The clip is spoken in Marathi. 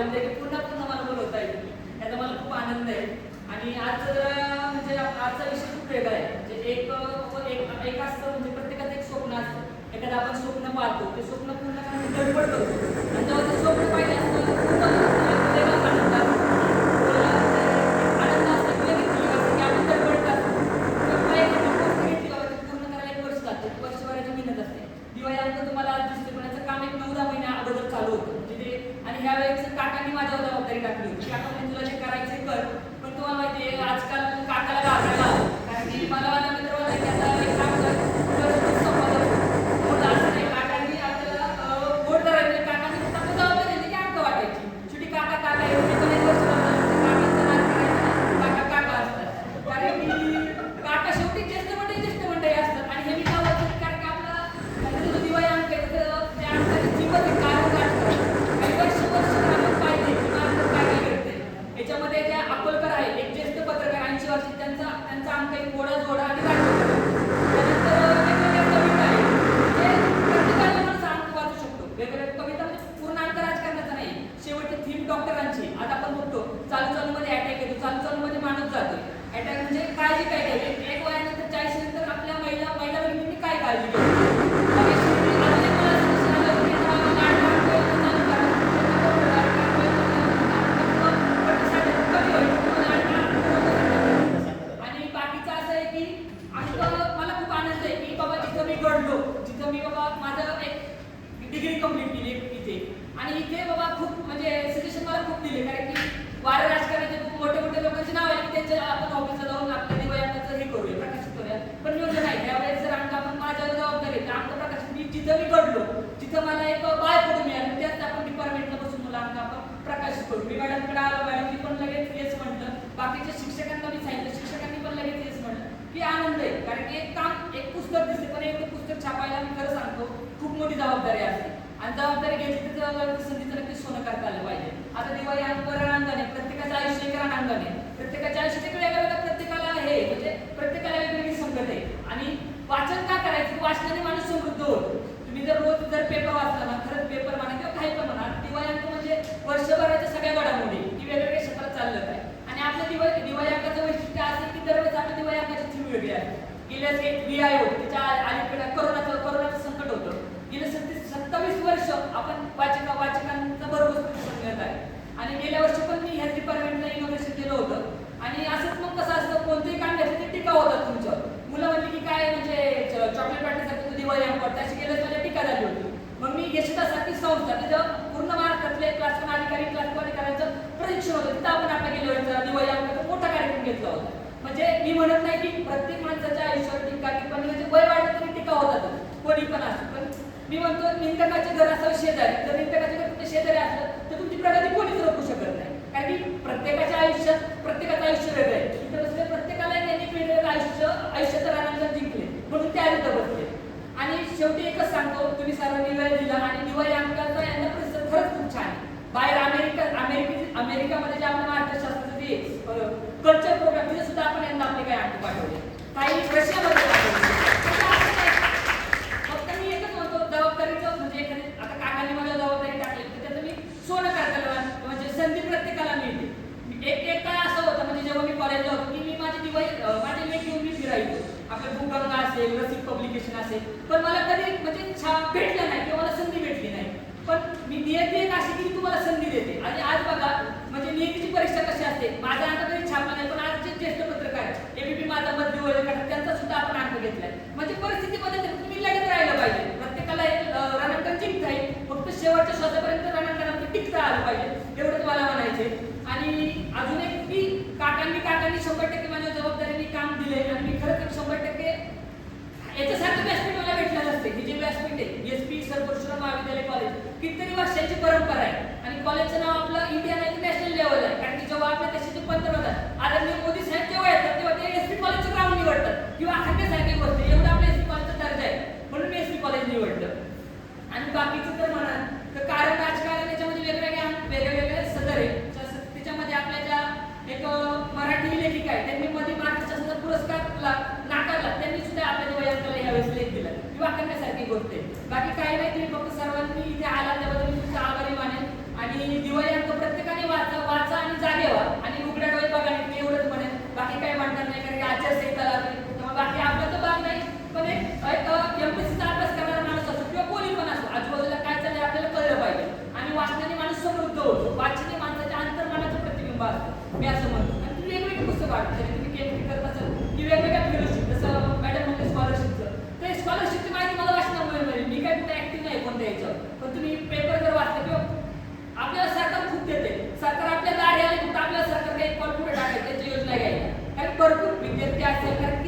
आनंद आहे की पुन्हा मला बोलवता येईल, याचा मला खूप आनंद आहे. आणि आज जरा म्हणजे आजचा विषय खूप वेगळा आहे. म्हणजे एक असतं म्हणजे प्रत्येकाचं एक स्वप्न असतं. एखादं आपण स्वप्न पाहतो, ते स्वप्न पूर्ण करण्याची धडपड करतो आणि जेव्हा ते स्वप्न पाहिजे असतं खूप वेगळाच आनंद असतो. आनंद असतो की लगेच की आपण धडपडत असतो. पण एखादी गोष्ट घेतली बाबा ती पूर्ण करायला 1 वर्ष जातं, वर्षभराची मेहनत असते. दिवाळी अंक तुम्हाला आज दिसते, पण याचं काम एक 9-10 महिन्या अगोदर चालू होतं. म्हणजे ते आणि ह्या वेळेस काकांनी माझ्यावर जबाबदारी टाकली होती. काका म्हणजे तुला जे करायचं कर, पण तुम्हाला माहिती आहे आजकाल काकाला घाबरायला आलं. कारण की मला माझा मित्र बोलला की आता एक काम कर, तुझं संवाद बोलला असं नाही. काकांनी आपल्याला बोट धरायचं, काकांनी फक्त आपली जबाबदारी दिली की अंक वाटायची. शेवटी काका एवढे पण 1 वर्ष लागलं, काकांचा नाद करायचा नाही, काका असतात. कारण की काका शेवटी ज्येष्ठ मंडळी असतात. आणि हे मी का बोलतो कारण की आपला जो दिवाळी अंक आहे तर त्या अंकाची किंमत आहे कारण काही वर्ष आपण पाहिजे की महाराष्ट्रात काय काय घडते. याच्यामध्ये त्या अकोलकर आहे एक ज्येष्ठ पत्रकार 80 वर्षी, त्यांचा अंक एक मोडा जोडा आणि त्यानंतर वेगवेगळ्या कविता आहे म्हणजे प्रत्येकाला माणूस अंक वाचू शकतो. वेगवेगळ्या कविता म्हणजे पूर्ण अंक राजकारणाचा नाही, शेवटची थीम डॉक्टरांची. आता आपण बघतो चालू मध्ये अटॅक येतो, चालू मध्ये माणूस जातोय. अटॅक म्हणजे काळजी काय घ्यावी, एक वयानंतर 40 नंतर आपल्या महिला भगिनींनी काय काळजी घ्यावी. आणि बाकीचं असं आहे की मला खूप आनंद आहे की बाबा जिथं मी घडलो, जिथं मी बाबा माझं एक डिग्री कंप्लीट केली इथे, आणि इथे बाबा खूप म्हणजे सजेशन मला खूप दिले. कारण की वार राजकारणाचे खूप मोठे लोकांची नाव आहे की त्यांच्या आपण ऑफिसला जाऊन आपल्या दिवाळीचं हे करूया, प्रकाशित करूया. पण मी होतं नाही, त्यावेळेस जर अंक आपण माझ्यावर जबाबदारी आहे, अंक प्रकाशित मी जिथं मी घडलो, जिथं मला एक बाय पडून मिळालं, त्याच आपण डिपार्टमेंटला बसून मला अंक आपण प्रकाशित करू. मी मॅडमकडे आलो, मॅडमनी पण लगेच येस म्हटलं, बाकीच्या शिक्षकांना मी सांगितलं, शिक्षकांनी पण लगेच येस म्हटलं की आनंद आहे. कारण की एक पुस्तक दिसते, पण एक पुस्तक छापायला मी खरं सांगतो खूप मोठी जबाबदारी असते. आणि जबाबदारी घेतली तर जबाबदारी संधीचं नक्कीच सोनं करता आलं पाहिजे. आता दिवाळी अंक रणांगण आहे, प्रत्येकाचं आयुष्य एक रणांगण आहे, प्रत्येकाच्या आयुष्यात वेगवेगळ्या प्रत्येकाला हे म्हणजे प्रत्येकाला वेगवेगळी संकट आहे. आणि वाचन का करायचं, वाचनाने माणूस समृद्ध होतो. तुम्ही रोज पेपर वाचला ना, खरंच पेपर म्हणा किंवा काही पण म्हणा, दिवाळी अंक म्हणजे वर्षभराच्या सगळ्या घडामोडी की वेगवेगळ्या क्षेत्रात चाललं काय. आणि आपल्या दिवाळी अंकाचं वैशिष्ट्य असं की दरवेळेस आपल्या दिवाळी अंकाची थीम वेगळी आहे. गेल्या एक VI होती, त्याच्या अलीकडे कोरोनाचं संकट होतं. गेले 27 वर्ष आपण वाचकांचा भरघोस प्रतिसाद मिळत आहे. आणि गेल्या वर्षी पण मी ह्याच डिपार्टमेंटला इनोव्हेशन केलं होतं. आणि असंच मग कसं असतं, कोणतेही काम घेतलं ते टीका होतात तुमच्यावर. मुलं म्हणली की काय म्हणजे चॉकलेट पार्टीसाठी दिवाळी अंक वाटतं, अशी गेल्याच माझ्या टीका झाली होती. मग मी यशदासाठी संस्था तिथं पूर्ण महाराष्ट्रातले क्लास 1 अधिकारी, क्लास 2 अधिकाऱ्यांचं प्रशिक्षण होतं. तिथं आपण आपल्या गेल्या वेळेचा दिवाळी अंकाचा मोठा कार्यक्रम घेतला होता. म्हणजे मी म्हणत नाही की प्रत्येक माणसाच्या आयुष्यावर टीका टिप्पणी म्हणजे वय वाढलं तरी टीका होतात, कोणी पण असतं. पण मी म्हणतो निंदकाचे घर असावं शेजारी. जर निंदकाचे घर तुमच्या शेजारी असलं तर तुमची प्रगती कोणीच रोखू शकत नाही. कारण की प्रत्येकाच्या आयुष्यात प्रत्येकाचं आयुष्य वेगळं आहे. इथं बसले प्रत्येकाला त्यांनी वेगवेगळं आयुष्याचं रणांगण जिंकले, म्हणून त्या तिथं बसले. आणि शेवटी एकच सांगतो, तुम्ही सर्वांनी वेळ दिला आणि दिवाळी अंकाचा यांना प्रतिसाद खरंच खूप छान आहे. बाहेर अमेरिकामध्ये जे आपल्या महाराष्ट्रशास्त्राचं जे कल्चर प्रोग्राम, तिथे सुद्धा आपण यांना आपले काही अंक पाठवले, काही रशियामध्ये पाठवले. फक्त मी एकच म्हणतो, जबाबदारीचं म्हणजे एखादी आता काकांनी मला जबाबदारी टाकली तर त्याचं मी सोनं करताना म्हणजे संधी प्रत्येकाला मिळते. एक काळ असं होतं म्हणजे जेव्हा मी कॉलेजला होतो की मी माझे लेख घेऊन मी फिरायचो. आपलं बुकगंगा असेल, रसिक पब्लिकेशन असेल, पण मला कधी म्हणजे छाप भेटलं नाही किंवा मला संधी भेटली नाही. पण मी नियती एक अशी की तुम्हाला संधी देते. आणि आज बघा म्हणजे नियतीची परीक्षा कशी असते, माझा अंक तरी छापला नाही, पण आज जे ज्येष्ठ पत्रकार ABP माझा मध्य काढतात त्यांचा सुद्धा आपण अंक घेतलाय. म्हणजे परिस्थिती बदलते, तुम्ही लढत राहिलं पाहिजे. प्रत्येकाला एक रणांगण जिंकता येईल, फक्त शेवटच्या श्वासापर्यंत रणांगणामध्ये टिकता आलं पाहिजे, एवढंच मला म्हणायचे. आणि अजून एक की काकांनी 100% माझ्या जबाबदारीने काम दिले. आणि मी खरंच 100% याच्यासारखं व्यासपीठ मला भेटलं नसते. ही जे व्यासपीठ आहे SP सर परशुराम महाविद्यालय कॉलेज, कितीतरी वर्षांची परंपरा आहे. आणि कॉलेजचं नाव आपलं इंडिया नॅशनल लेवल आहे. कारण की जेव्हा आपल्या देशाचे पंतप्रधान आदरणीय मोदी साहेब जेव्हा येतात तेव्हा ते SP कॉलेजचं ग्राउंड निवडतात किंवा अखंडसारखी गोष्ट एवढं आपल्या SP कॉलेजचा दर्जा आहे, म्हणून मी SP कॉलेज निवडलं. आणि बाकीचं तर म्हणाल तर कारण राजकारण याच्यामध्ये वेगवेगळे सदर आहे. त्याच्यामध्ये आपल्या ज्या एक मराठी लेखिका आहे त्यांनी मध्ये महाराष्ट्र पुरस्कार नाकारला, त्यांनी सुद्धा आपल्या दिवाळी अंकाला यावेळेस लेख दिला किंवा करण्यासारखी गोष्ट आहे. बाकी काही नाही, तुम्ही फक्त सर्वांनी इथे आला त्याबद्दल मी तुमचा आभारी मानेन. आणि दिवाळी अंक प्रत्येक याच्यावर. पण तुम्ही पेपर जर वाचले किंवा आपल्याला सरकार खूप देते, सरकार आपल्या दारी आले फक्त आपल्याला सरकार काही पाऊल पुढे टाकायचं त्याची योजना घ्यायला. कारण भरपूर विद्यार्थी असतील, कारण